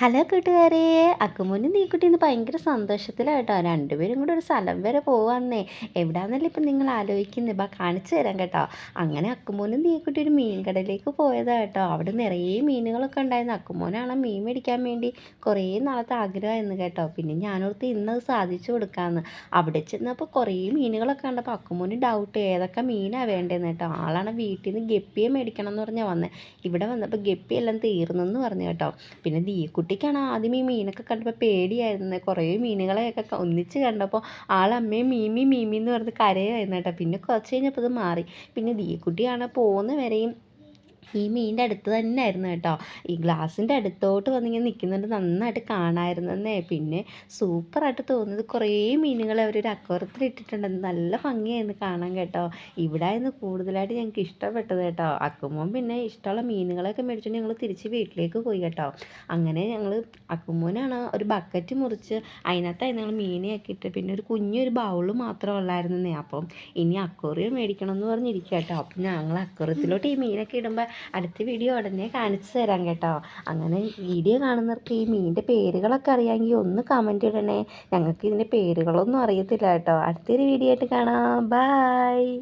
Hello കൂട്ടുകാരേ, അക്കുമോനും നീക്കുട്ടി ഇന്ന് ഭയങ്കര സന്തോഷത്തിലാട്ടോ. രണ്ടുപേരും കൂടെ ഒരു സ്ഥലം വരെ പോവാന്നേ. എവിടാന്നല്ലേ ഇപ്പം നിങ്ങൾ ആലോചിക്കുന്നത്? കാണിച്ചു തരാം കേട്ടോ. അങ്ങനെ അക്കുമോനും നീക്കുട്ടി ഒരു മീൻ കടയിലേക്ക് പോയതാ കേട്ടോ. അവിടെ നിറയെ മീനുകളൊക്കെ ഉണ്ടായിരുന്നു. അക്കുമോനാണ് മീൻ മേടിക്കാൻ വേണ്ടി കുറേ നാളത്തെ ആഗ്രഹമായിരുന്നു കേട്ടോ. പിന്നെ ഞാനോർത്ത് ഇന്നത് സാധിച്ചു കൊടുക്കാമെന്ന്. അവിടെ ചെന്നപ്പോൾ കുറേ മീനുകളൊക്കെ കണ്ടപ്പോൾ അക്കുമോന് ഡൗട്ട് ഏതൊക്കെ മീനാണ് വേണ്ടതെന്ന് കേട്ടോ. ആളാണ് വീട്ടിൽ നിന്ന് ഗപ്പിയെ മേടിക്കണം എന്ന് പറഞ്ഞാൽ വന്നത്. ഇവിടെ വന്നപ്പോൾ ഗപ്പിയെല്ലാം തീർന്നെന്ന് പറഞ്ഞു കേട്ടോ. പിന്നെ കുട്ടിക്കാണ് ആദ്യം ഈ മീനൊക്കെ കണ്ടപ്പോൾ പേടിയായിരുന്നു. കുറേ മീനുകളെയൊക്കെ ഒന്നിച്ച് കണ്ടപ്പോൾ ആളമ്മയും മീമി മീമി എന്ന് പറഞ്ഞ് കരയായിരുന്നു കേട്ടോ. പിന്നെ കുറച്ച് കഴിഞ്ഞപ്പോൾ ഇത് മാറി. പിന്നെ കുട്ടിയാണ് പോകുന്ന വരെയും ഈ മീനിൻ്റെ അടുത്ത് തന്നെ ആയിരുന്നു കേട്ടോ. ഈ ഗ്ലാസിൻ്റെ അടുത്തോട്ട് വന്നിങ്ങനെ നിൽക്കുന്നുണ്ട്, നന്നായിട്ട് കാണാമായിരുന്നേ. പിന്നെ സൂപ്പറായിട്ട് തോന്നുന്നത് കുറേ മീനുകളെ അവരൊരു അക്വറിയത്തിൽ ഇട്ടിട്ടുണ്ടെന്ന്. നല്ല ഭംഗിയായിരുന്നു കാണാൻ കേട്ടോ. ഇവിടെ ആയിരുന്നു കൂടുതലായിട്ട് ഞങ്ങൾക്ക് ഇഷ്ടപ്പെട്ടത് കേട്ടോ. അക്കുമോൻ പിന്നെ ഇഷ്ടമുള്ള മീനുകളൊക്കെ മേടിച്ചുകൊണ്ട് ഞങ്ങൾ തിരിച്ച് വീട്ടിലേക്ക് പോയി കേട്ടോ. അങ്ങനെ ഞങ്ങൾ അക്കുമോനാണ് ഒരു ബക്കറ്റ് മുറിച്ച് അതിനകത്തായി ഞങ്ങൾ മീനെയൊക്കെ ഇട്ട് പിന്നെ ഒരു കുഞ്ഞൊരു ബൗള് മാത്രമേ ഉള്ളായിരുന്നേ. അപ്പം ഇനി അക്വറിയം മേടിക്കണം എന്ന് പറഞ്ഞിരിക്കുക കേട്ടോ. അപ്പം ഞങ്ങൾ അക്വറിയത്തിലോട്ട് ഈ മീനൊക്കെ ഇടുമ്പോൾ അടുത്ത വീഡിയോ ഉടനെ കാണിച്ചു തരാം കേട്ടോ. അങ്ങനെ വീഡിയോ കാണുന്നവർക്ക് ഈ മീനിൻ്റെ പേരുകളൊക്കെ അറിയാമെങ്കിൽ ഒന്ന് കമൻറ്റ് ഇടണേ. ഞങ്ങൾക്ക് ഇതിൻ്റെ പേരുകളൊന്നും അറിയത്തില്ല കേട്ടോ. അടുത്തൊരു വീഡിയോ ആയിട്ട് കാണാം. ബായ്.